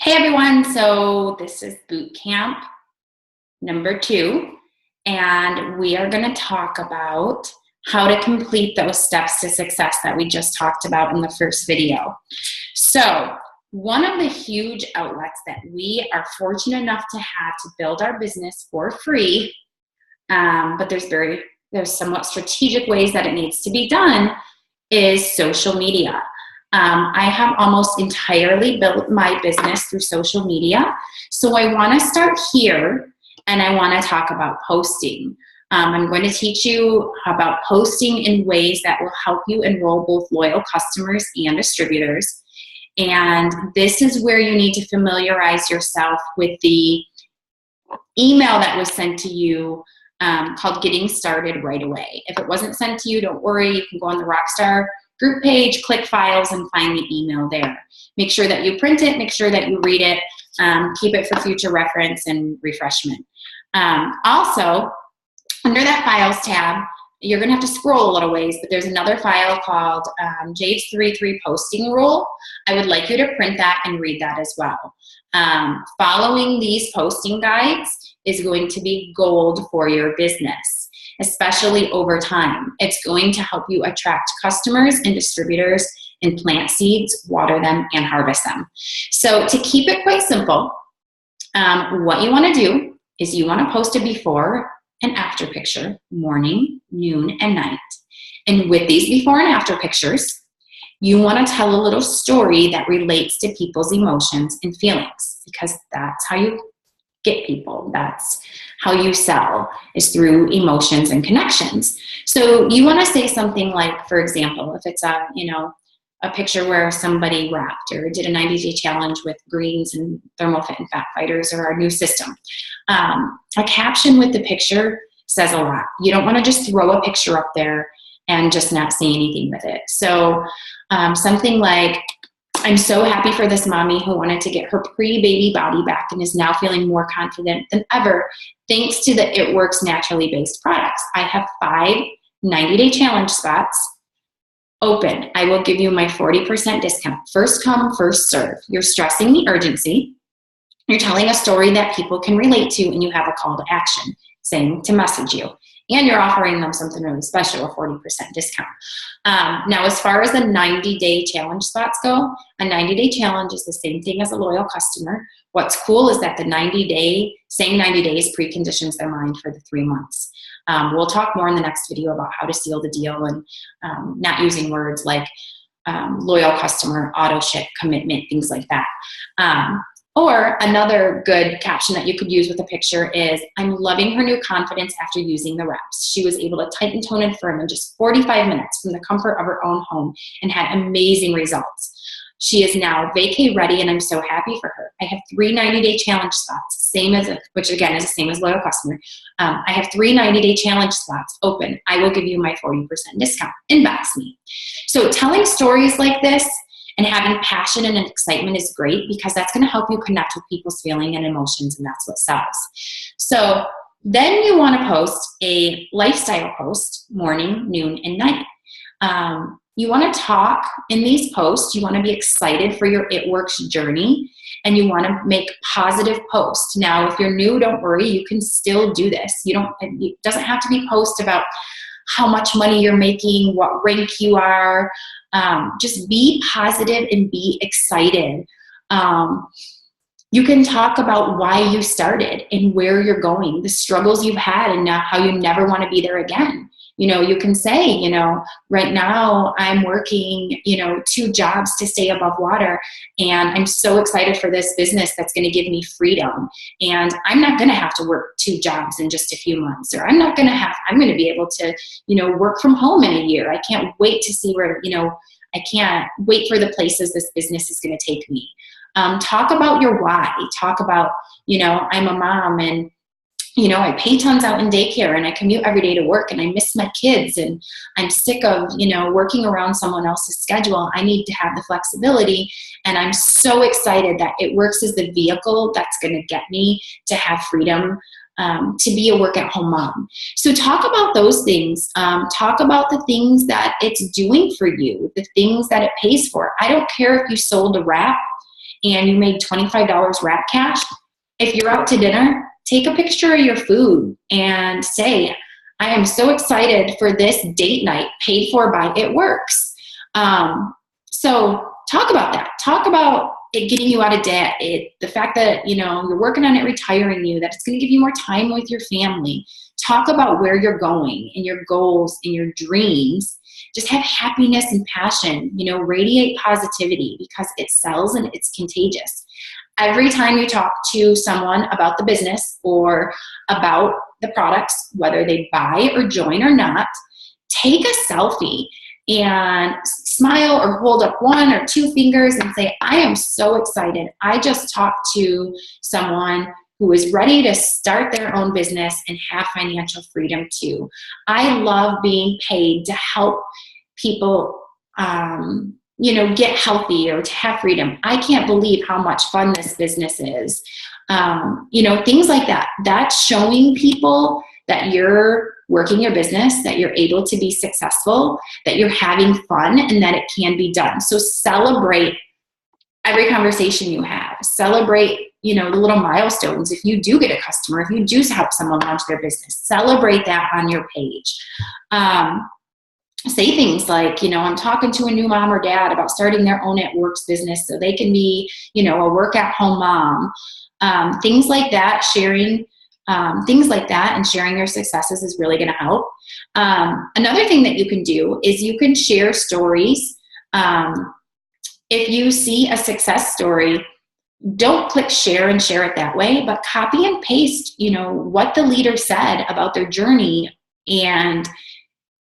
Hey everyone, so this is boot camp number 2, and we are going to talk about how to complete those steps to success that we just talked about in the first video. So one of the huge outlets that we are fortunate enough to have to build our business for free, but there's somewhat strategic ways that it needs to be done, is social media. I have almost entirely built my business through social media. So I want to start here and I want to talk about posting. I'm going to teach you about posting in ways that will help you enroll both loyal customers and distributors. And this is where you need to familiarize yourself with the email that was sent to you called Getting Started Right Away. If it wasn't sent to you, don't worry. You can go on the Rockstar group page, click files, and find the email there. Make sure that you print it, make sure that you read it, keep it for future reference and refreshment. Also, under that files tab, you're gonna have to scroll a little ways, but there's another file called Jade's 3-3 posting rule. I would like you to print that and read that as well. Following these posting guides is going to be gold for your business, especially over time. It's going to help you attract customers and distributors and plant seeds, water them, and harvest them. So to keep it quite simple, what you want to do is you want to post a before and after picture, morning, noon, and night. And with these before and after pictures, you want to tell a little story that relates to people's emotions and feelings, because that's how you get people. That's how you sell, is through emotions and connections. So you want to say something like, for example, if it's a picture where somebody rapped or did a 90-day challenge with greens and thermofit and fat fighters or our new system, a caption with the picture says a lot. You don't want to just throw a picture up there and just not say anything with it. So something like, I'm so happy for this mommy who wanted to get her pre-baby body back and is now feeling more confident than ever thanks to the It Works Naturally based products. I have 5 90-day challenge spots open. I will give you my 40% discount. First come, first serve. You're stressing the urgency. You're telling a story that people can relate to, and you have a call to action saying to message you. And you're offering them something really special, a 40% discount. Now, as far as the 90-day challenge spots go, a 90-day challenge is the same thing as a loyal customer. What's cool is that the 90 days preconditions their mind for the 3 months. We'll talk more in the next video about how to seal the deal and not using words like loyal customer, auto ship, commitment, things like that. Or another good caption that you could use with a picture is, I'm loving her new confidence after using the reps. She was able to tighten, tone, and firm in just 45 minutes from the comfort of her own home and had amazing results. She is now vacay ready, and I'm so happy for her. I have 3 90-day challenge spots, which again is the same as loyal customer. I have 3 90-day challenge spots open. I will give you my 40% discount. Inbox me. So telling stories like this and having passion and excitement is great, because that's going to help you connect with people's feelings and emotions, and that's what sells. So then you want to post a lifestyle post, morning, noon, and night. You want to talk in these posts. You want to be excited for your It Works journey, and you want to make positive posts. Now, if you're new, don't worry. You can still do this. It doesn't have to be post about how much money you're making, what rank you are. Just be positive and be excited. You can talk about why you started and where you're going, the struggles you've had, and how you never want to be there again. You can say, right now I'm working, 2 jobs to stay above water, and I'm so excited for this business that's going to give me freedom. And I'm not going to have to work 2 jobs in just a few months, or I'm going to be able to, work from home in a year. I can't wait to see where, I can't wait for the places this business is going to take me. Talk about your why. Talk about, I'm a mom, and I pay tons out in daycare, and I commute every day to work, and I miss my kids, and I'm sick of, working around someone else's schedule. I need to have the flexibility, and I'm so excited that It Works as the vehicle that's going to get me to have freedom, to be a work-at-home mom. So talk about those things. Talk about the things that it's doing for you, the things that it pays for. I don't care if you sold a wrap and you made $25 wrap cash, if you're out to dinner, take a picture of your food and say, I am so excited for this date night paid for by It Works. So talk about that. Talk about it getting you out of debt. The fact that, you're working on it retiring you, that it's going to give you more time with your family. Talk about where you're going and your goals and your dreams. Just have happiness and passion, radiate positivity, because it sells and it's contagious. Every time you talk to someone about the business or about the products, whether they buy or join or not, take a selfie and smile or hold up 1 or 2 fingers and say, I am so excited. I just talked to someone who is ready to start their own business and have financial freedom too. I love being paid to help people get healthy or to have freedom. I can't believe how much fun this business is. Things like that. That's showing people that you're working your business, that you're able to be successful, that you're having fun, and that it can be done. So celebrate every conversation you have. Celebrate, the little milestones. If you do get a customer, if you do help someone launch their business, celebrate that on your page. Say things like, I'm talking to a new mom or dad about starting their own It Works business so they can be, a work-at-home mom. Things like that, sharing things like that and sharing your successes is really going to help. Another thing that you can do is you can share stories. If you see a success story, don't click share and share it that way, but copy and paste, what the leader said about their journey and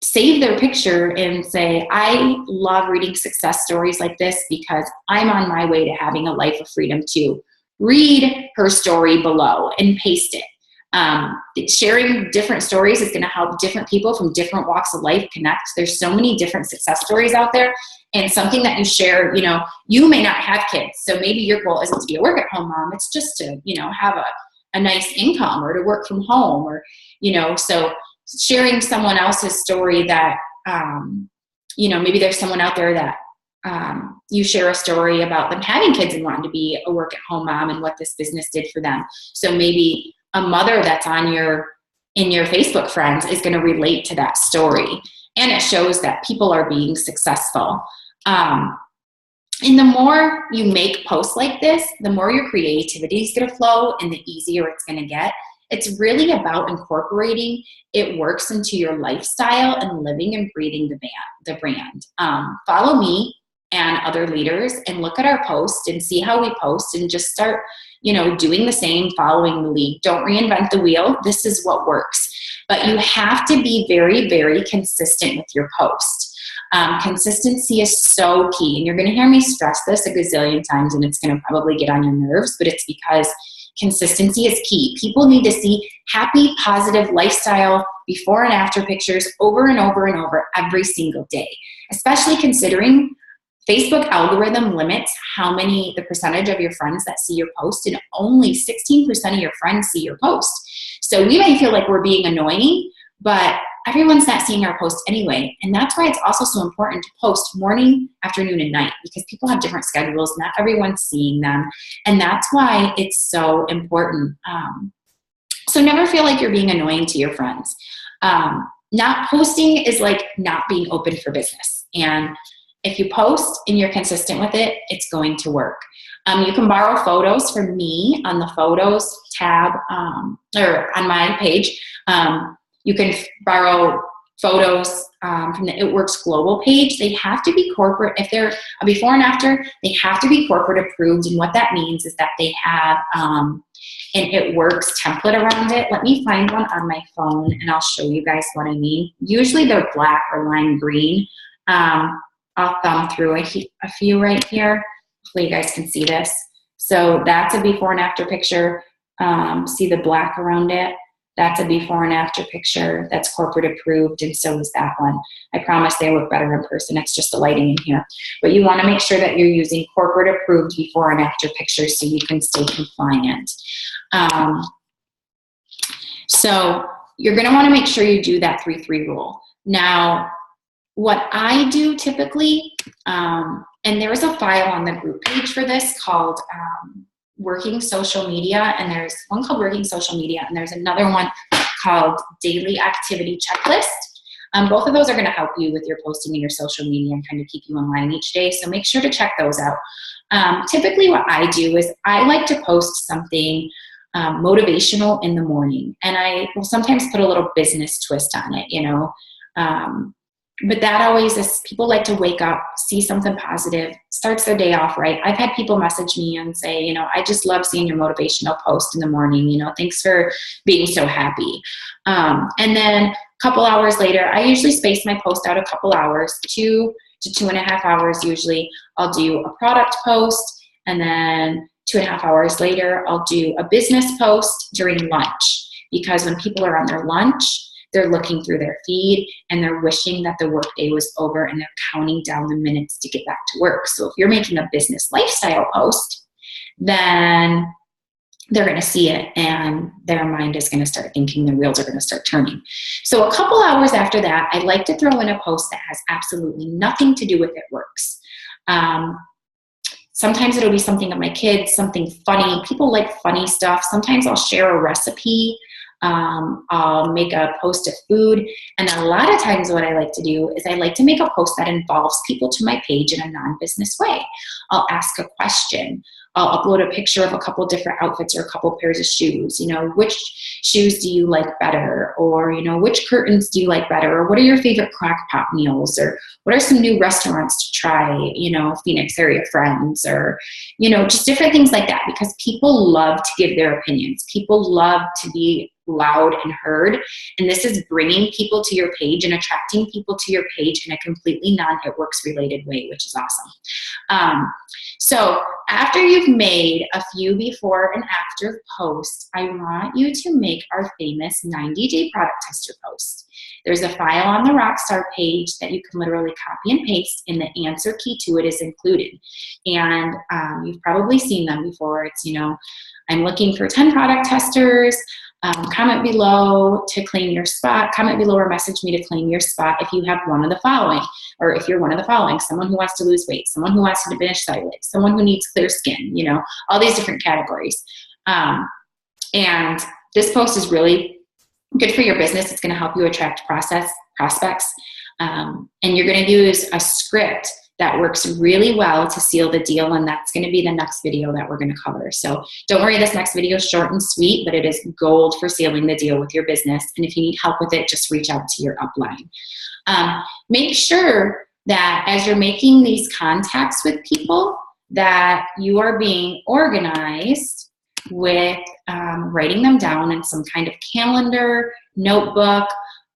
save their picture and say, I love reading success stories like this because I'm on my way to having a life of freedom too. Read her story below and paste it. Sharing different stories is going to help different people from different walks of life connect. There's so many different success stories out there, and something that you share, you may not have kids, so maybe your goal isn't to be a work-at-home mom. It's just to, have a nice income or to work from home or, so sharing someone else's story that, maybe there's someone out there that you share a story about them having kids and wanting to be a work-at-home mom and what this business did for them. So maybe a mother that's in your Facebook friends is going to relate to that story. And it shows that people are being successful. And the more you make posts like this, the more your creativity is going to flow and the easier it's going to get. It's really about incorporating It Works into your lifestyle and living and breathing the brand. Follow me and other leaders and look at our posts and see how we post and just start, doing the same, following the lead. Don't reinvent the wheel. This is what works. But you have to be very, very consistent with your post. Consistency is so key. And you're going to hear me stress this a gazillion times, and it's going to probably get on your nerves, but it's because consistency is key. People need to see happy, positive lifestyle before and after pictures over and over and over every single day, especially considering Facebook algorithm limits the percentage of your friends that see your post, and only 16% of your friends see your post. So we may feel like we're being annoying, but everyone's not seeing our post anyway. And that's why it's also so important to post morning, afternoon, and night, because people have different schedules. Not everyone's seeing them. And that's why it's so important. So never feel like you're being annoying to your friends. Not posting is like not being open for business. And if you post and you're consistent with it, it's going to work. You can borrow photos from me on the Photos tab, or on my page. You can borrow photos from the It Works Global page. They have to be corporate. If they're a before and after, they have to be corporate approved. And what that means is that they have an It Works template around it. Let me find one on my phone and I'll show you guys what I mean. Usually they're black or lime green. I'll thumb through a few right here. Hopefully you guys can see this. So that's a before and after picture. See the black around it? That's a before and after picture that's corporate approved, and so is that one. I promise they look better in person. It's just the lighting in here. But you want to make sure that you're using corporate approved before and after pictures so you can stay compliant. So you're going to want to make sure you do that 3-3 rule. Now, what I do typically And there was a file on the group page for this called Working Social Media. And there's one called Working Social Media, and there's another one called Daily Activity Checklist. Both of those are going to help you with your posting and your social media and kind of keep you in line each day. So make sure to check those out. Typically what I do is I like to post something motivational in the morning. And I will sometimes put a little business twist on it, you know. But that always is, people like to wake up, see something positive, starts their day off right. I've had people message me and say, you know, I just love seeing your motivational post in the morning. You know, thanks for being so happy. And then a couple hours later, I usually space my post out a couple hours, 2 to 2.5 hours usually. I'll do a product post, and then 2.5 hours later, I'll do a business post during lunch, because when people are on their lunch, they're looking through their feed and they're wishing that the workday was over, and they're counting down the minutes to get back to work. So if you're making a business lifestyle post, then they're going to see it and their mind is going to start thinking, the wheels are going to start turning. So a couple hours after that, I like to throw in a post that has absolutely nothing to do with It Works. Sometimes it'll be something of my kids, something funny. People like funny stuff. Sometimes I'll share a recipe. I'll make a post of food. And a lot of times what I like to do is I like to make a post that involves people to my page in a non-business way. I'll ask a question. I'll upload a picture of a couple different outfits or a couple pairs of shoes. You know, which shoes do you like better? Or, you know, which curtains do you like better? Or what are your favorite crock pot meals? Or what are some new restaurants to try? You know, Phoenix area friends, or, you know, just different things like that, because people love to give their opinions. People love to be loud and heard. And this is bringing people to your page and attracting people to your page in a completely non-It Works related way, which is awesome. So after you've made a few before and after posts, I want you to make our famous 90-day product tester post. There's a file on the Rockstar page that you can literally copy and paste, and the answer key to it is included. And you've probably seen them before. It's, you know, I'm looking for 10 product testers. Comment below to claim your spot. Comment below or message me to claim your spot if you have one of the following, or if you're one of the following: someone who wants to lose weight, someone who wants to diminish cellulite, someone who needs clear skin, you know, all these different categories. And this post is really good for your business. It's going to help you attract prospects. And you're going to use a script that works really well to seal the deal, and that's going to be the next video that we're going to cover. So don't worry, this next video is short and sweet, but it is gold for sealing the deal with your business. And if you need help with it, just reach out to your upline. Make sure that as you're making these contacts with people, that you are being organized with writing them down in some kind of calendar, notebook,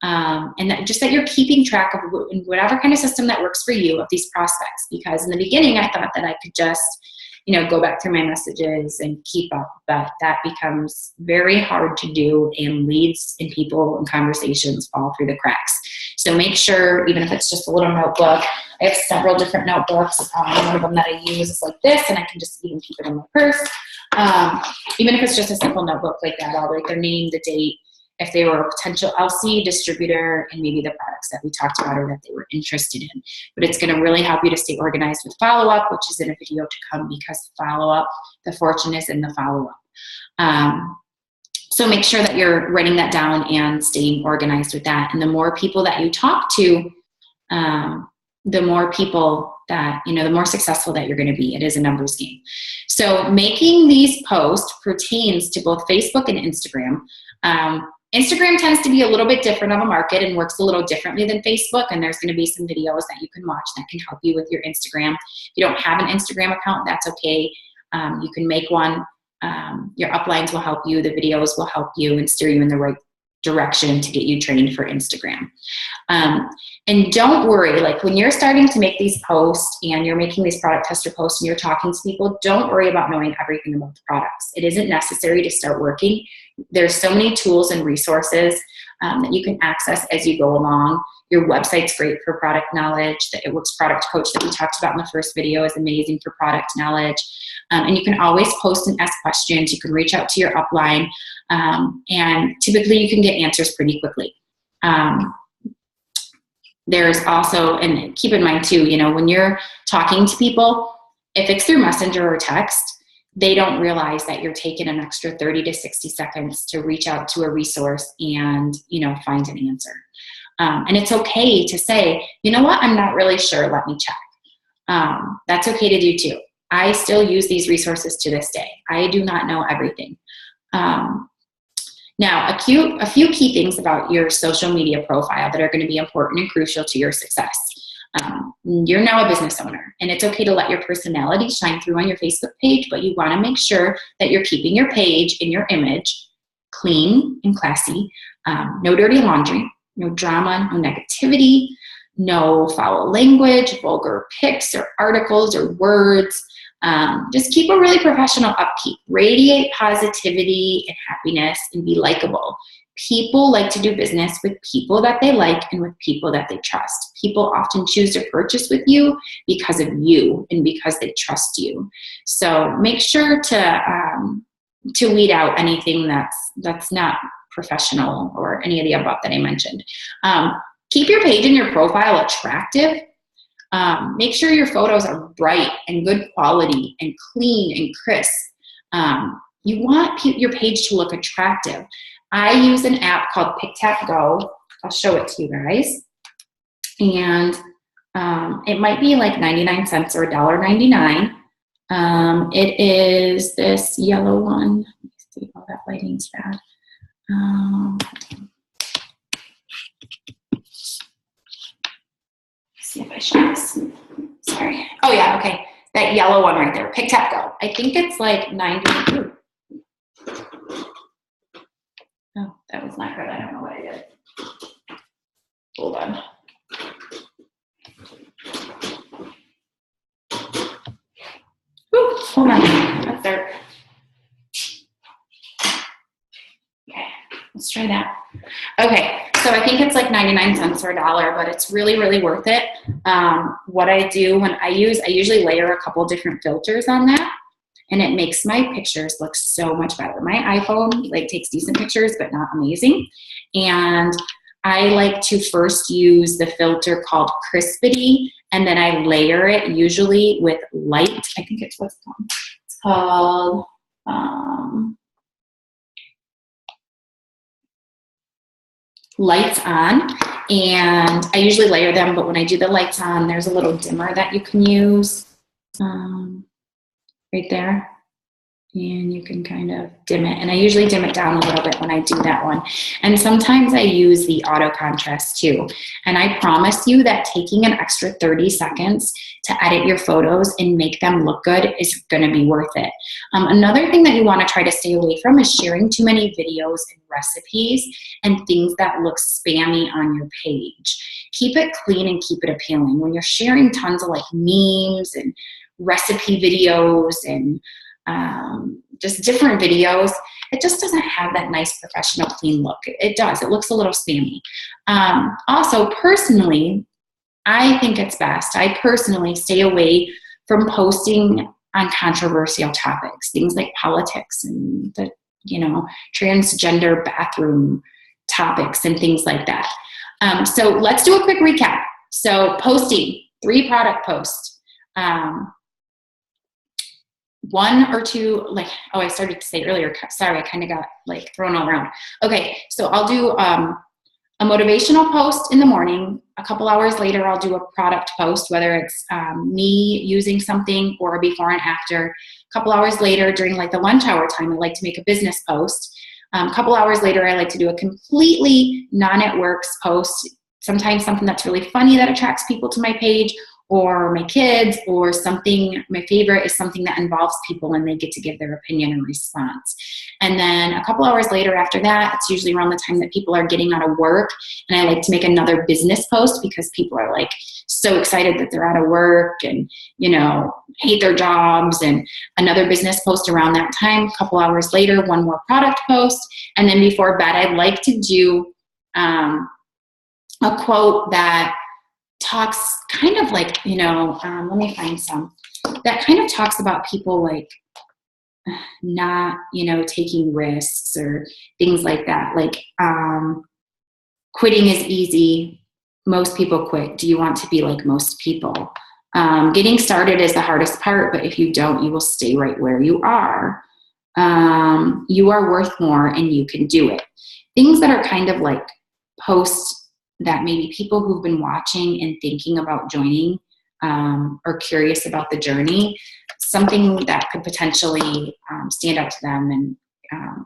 and that you're keeping track of whatever kind of system that works for you of these prospects. Because in the beginning, I thought that I could just, you know, go back through my messages and keep up, but that becomes very hard to do, and leads in people and conversations fall through the cracks. So make sure, even if it's just a little notebook, I have several different notebooks. One of them that I use is like this, and I can just even keep it in my purse. Even if it's just a simple notebook like that, I'll write their name, the date, if they were a potential LC distributor, and maybe the products that we talked about or that they were interested in. But it's going to really help you to stay organized with follow-up, which is in a video to come, because follow-up, the fortune is in the follow-up. So make sure that you're writing that down and staying organized with that. And the more people that you talk to, the more people that, you know, the more successful that you're going to be. It is a numbers game. So making these posts pertains to both Facebook and Instagram. Instagram tends to be a little bit different of a market and works a little differently than Facebook, and there's going to be some videos that you can watch that can help you with your Instagram. If you don't have an Instagram account, that's okay. You can make one. Your uplines will help you. The videos will help you and steer you in the right direction to get you trained for Instagram. And don't worry, like when you're starting to make these posts and you're making these product tester posts and you're talking to people, don't worry about knowing everything about the products. It isn't necessary to start working. There's so many tools and resources that you can access as you go along. Your website's great for product knowledge. The It Works product coach that we talked about in the first video is amazing for product knowledge. And you can always post and ask questions. You can reach out to your upline. And typically you can get answers pretty quickly. There's also, and keep in mind too, when you're talking to people, if it's through Messenger or text, they don't realize that you're taking an extra 30 to 60 seconds to reach out to a resource and, find an answer. And it's okay to say, you know what, I'm not really sure, let me check. That's okay to do too. I still use these resources to this day. I do not know everything. Now, a few key things about your social media profile that are going to be important and crucial to your success. You're now a business owner, and it's okay to let your personality shine through on your Facebook page, but you want to make sure that you're keeping your page and your image clean and classy. No dirty laundry, no drama, no negativity, no foul language, vulgar pics or articles or words. Just keep a really professional upkeep. Radiate positivity and happiness and be likable. People like to do business with people that they like and with people that they trust. People often choose to purchase with you because of you and because they trust you. So make sure to weed out anything that's not professional or any of the above that I mentioned. Keep your page and your profile attractive. Make sure your photos are bright and good quality and clean and crisp. You want your page to look attractive. I use an app called Go. I'll show it to you guys. And it might be like 99 cents or $1.99. It is this yellow one. Let me see, oh, that lighting's bad. See if I show this. Sorry. Oh yeah, okay. That yellow one right there, Go. I think it's like 90. Ooh. Oh, that was not good. I don't know what I did. Hold on. Ooh, hold on. That's there. Okay, let's try that. Okay, so I think it's like 99 cents or $1, but it's really, really worth it. What I do when I usually layer a couple different filters on that, and it makes my pictures look so much better. My iPhone takes decent pictures, but not amazing. And I like to first use the filter called Crispity, and then I layer it usually with light. I think it's what's called. It's called lights on, and I usually layer them, but when I do the lights on, there's a little dimmer that you can use right there, and you can kind of dim it, and I usually dim it down a little bit when I do that one. And sometimes I use the auto contrast too, and I promise you that taking an extra 30 seconds to edit your photos and make them look good is going to be worth it. Another thing that you want to try to stay away from is sharing too many videos and recipes and things that look spammy on your page. Keep it clean and keep it appealing. When you're sharing tons of memes and recipe videos and just different videos, it just doesn't have that nice professional clean look. It does. It looks a little spammy. Also, personally, I think it's best. I personally stay away from posting on controversial topics, things like politics and the transgender bathroom topics and things like that. So let's do a quick recap. So posting, 3 product posts. 1 or 2, I started to say earlier, sorry, I kind of got thrown all around. Okay, so I'll do a motivational post in the morning. A couple hours later, I'll do a product post, whether it's me using something or a before and after. A couple hours later, during the lunch hour time, I like to make a business post. A couple hours later, I like to do a completely non-at-works post, sometimes something that's really funny that attracts people to my page, or my kids, or something. My favorite is something that involves people and they get to give their opinion and response. And then a couple hours later after that, it's usually around the time that people are getting out of work, and I like to make another business post because people are so excited that they're out of work and hate their jobs, and another business post around that time. A couple hours later, 1 more product post, and then before bed, I'd like to do a quote that talks kind of let me find some, that kind of talks about people not, taking risks or things like that. Quitting is easy, most people quit. Do you want to be like most people? Getting started is the hardest part, but if you don't, you will stay right where you are. You are worth more and you can do it. Things that are kind of like posts that maybe people who've been watching and thinking about joining or curious about the journey, something that could potentially stand out to them and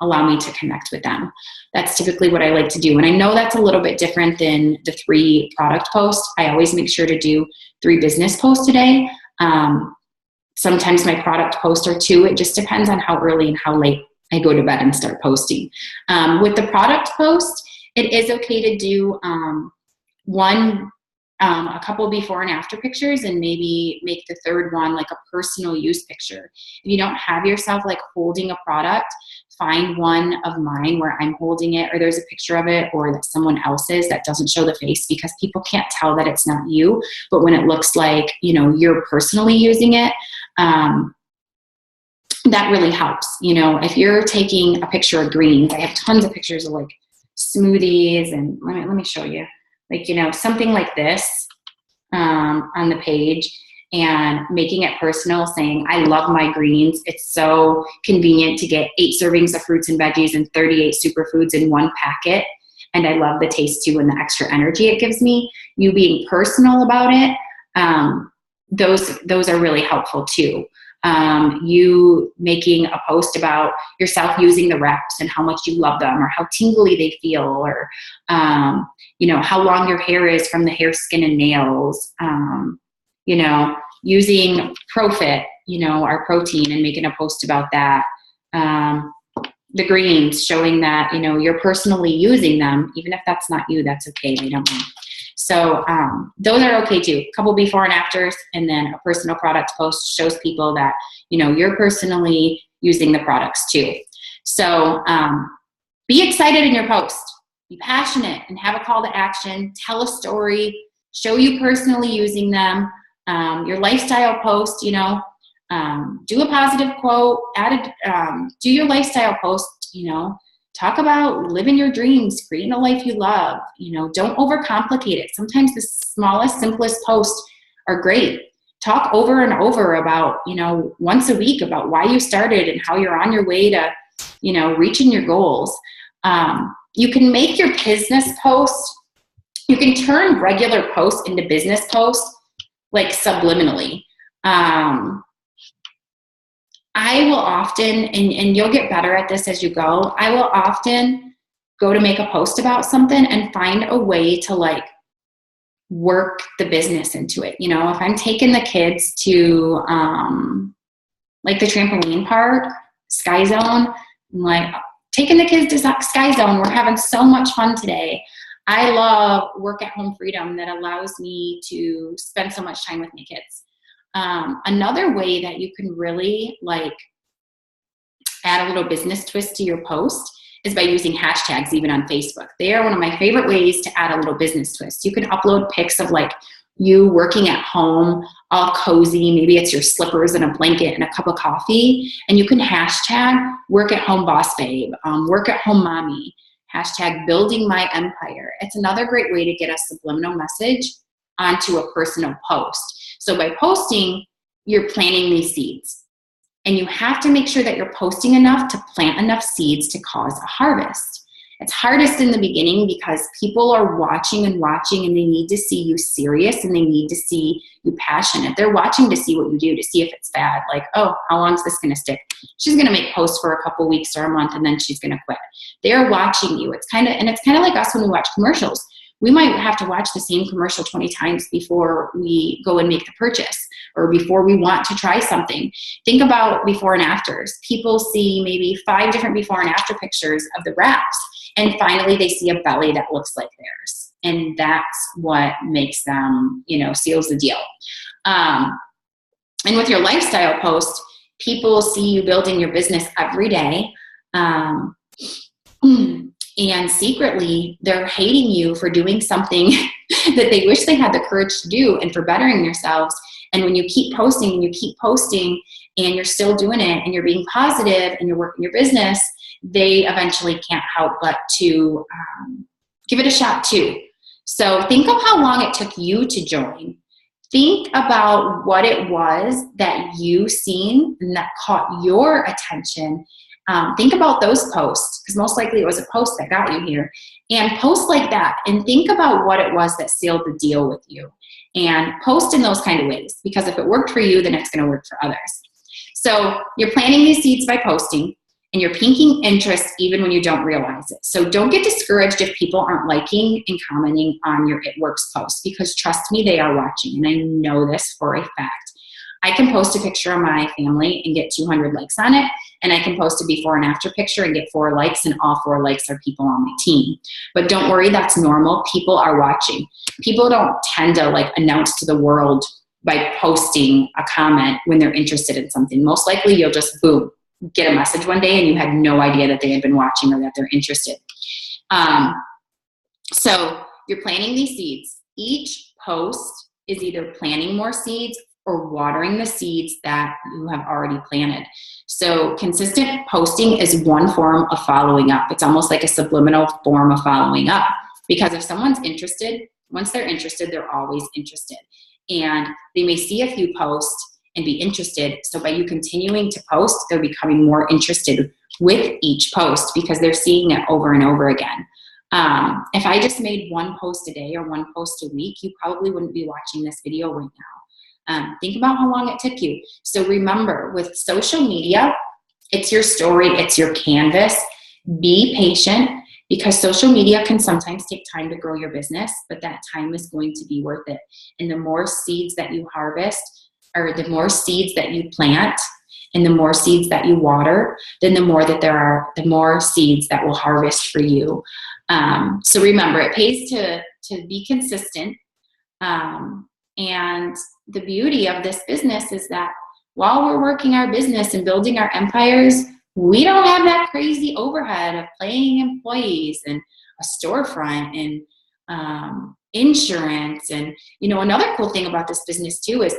allow me to connect with them. That's typically what I like to do. And I know that's a little bit different than the 3 product posts. I always make sure to do 3 business posts a day. Sometimes my product posts are 2. It just depends on how early and how late I go to bed and start posting. With the product post, it is okay to do a couple before and after pictures, and maybe make the 3rd one like a personal use picture. If you don't have yourself like holding a product, find one of mine where I'm holding it, or there's a picture of it, or that someone else's that doesn't show the face, because people can't tell that it's not you. But when it looks like, you know, you're personally using it, that really helps. You know, if you're taking a picture of greens, I have tons of pictures of like smoothies, and let me show you, like, you know, something like this on the page, and making it personal, saying, I love my greens. It's so convenient to get 8 servings of fruits and veggies and 38 superfoods in one packet. And I love the taste too and the extra energy it gives me. You being personal about it, those are really helpful too. You making a post about yourself using the wraps and how much you love them, or how tingly they feel, or you know, how long your hair is from the hair, skin, and nails. You know, using Profit, you know, our protein, and making a post about that. The greens, showing that, you know, you're personally using them. Even if that's not you, that's okay. They don't know. So those are okay too. A couple before and afters, and then a personal product post shows people that, you know, you're personally using the products too. So be excited in your post. Be passionate and have a call to action. Tell a story. Show you personally using them. Your lifestyle post, you know, do a positive quote. Do your lifestyle post, you know. Talk about living your dreams, creating a life you love. You know, don't overcomplicate it. Sometimes the smallest, simplest posts are great. Talk over and over about, you know, once a week about why you started and how you're on your way to, you know, reaching your goals. You can make your business post, you can turn regular posts into business posts, like subliminally. I will often, and you'll get better at this as you go, I will often go to make a post about something and find a way to like work the business into it. You know, if I'm taking the kids to like the trampoline park, Sky Zone, I'm like, taking the kids to Sky Zone, we're having so much fun today. I love work at home freedom that allows me to spend so much time with my kids. Another way that you can really like add a little business twist to your post is by using hashtags, even on Facebook. They are one of my favorite ways to add a little business twist. You can upload pics of like you working at home, all cozy. Maybe it's your slippers and a blanket and a cup of coffee. And you can hashtag work at home boss babe, work at home mommy, hashtag building my empire. It's another great way to get a subliminal message onto a personal post. So by posting, you're planting these seeds. And you have to make sure that you're posting enough to plant enough seeds to cause a harvest. It's hardest in the beginning because people are watching and watching, and they need to see you serious, and they need to see you passionate. They're watching to see what you do, to see if it's bad. Like, oh, how long is this going to stick? She's going to make posts for a couple weeks or a month, and then she's going to quit. They're watching you. It's kind of like us when we watch commercials. We might have to watch the same commercial 20 times before we go and make the purchase, or before we want to try something. Think about before and afters. People see maybe 5 different before and after pictures of the wraps, and finally they see a belly that looks like theirs. And that's what makes them, you know, seals the deal. And with your lifestyle post, people see you building your business every day. And secretly, they're hating you for doing something that they wish they had the courage to do, and for bettering yourselves. And when you keep posting and you keep posting and you're still doing it and you're being positive and you're working your business, they eventually can't help but to give it a shot too. So think of how long it took you to join. Think about what it was that you seen and that caught your attention. Think about those posts, because most likely it was a post that got you here. And post like that, and think about what it was that sealed the deal with you. And post in those kind of ways, because if it worked for you, then it's going to work for others. So you're planting these seeds by posting, and you're piquing interest even when you don't realize it. So don't get discouraged if people aren't liking and commenting on your It Works post, because trust me, they are watching, and I know this for a fact. I can post a picture of my family and get 200 likes on it, and I can post a before and after picture and get 4 likes, and all 4 likes are people on my team. But don't worry, that's normal. People are watching. People don't tend to like announce to the world by posting a comment when they're interested in something. Most likely you'll just, boom, get a message one day and you had no idea that they had been watching or that they're interested. So you're planting these seeds. Each post is either planting more seeds or watering the seeds that you have already planted. So consistent posting is one form of following up. It's almost like a subliminal form of following up, because if someone's interested, once they're interested, they're always interested. And they may see a few posts and be interested. So by you continuing to post, they're becoming more interested with each post because they're seeing it over and over again. If I just made one post a day or one post a week, you probably wouldn't be watching this video right now. Think about how long it took you. So remember, with social media, it's your story, it's your canvas. Be patient, because social media can sometimes take time to grow your business, but that time is going to be worth it. And the more seeds that you harvest, or the more seeds that you plant, and the more seeds that you water, then the more that there are, the more seeds that will harvest for you. So remember, it pays to be consistent. And the beauty of this business is that while we're working our business and building our empires, we don't have that crazy overhead of paying employees and a storefront and insurance. And, you know, another cool thing about this business too is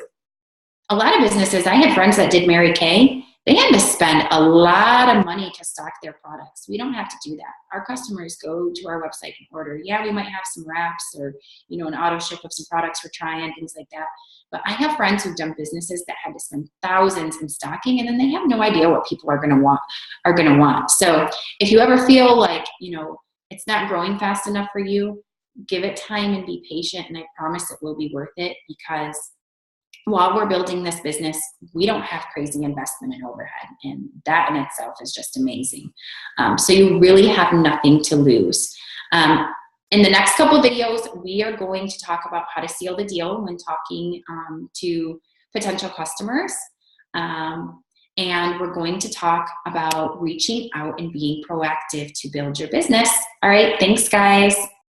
a lot of businesses, I had friends that did Mary Kay. They had to spend a lot of money to stock their products. We don't have to do that. Our customers go to our website and order. Yeah, we might have some wraps or, you know, an auto ship of some products we're trying, things like that. But I have friends who've done businesses that had to spend thousands in stocking, and then they have no idea what people are going to want. So if you ever feel like, you know, it's not growing fast enough for you, give it time and be patient. And I promise it will be worth it, because while we're building this business, we don't have crazy investment and overhead, and that in itself is just amazing. So you really have nothing to lose. In the next couple of videos, we are going to talk about how to seal the deal when talking to potential customers. And we're going to talk about reaching out and being proactive to build your business. All right, thanks guys.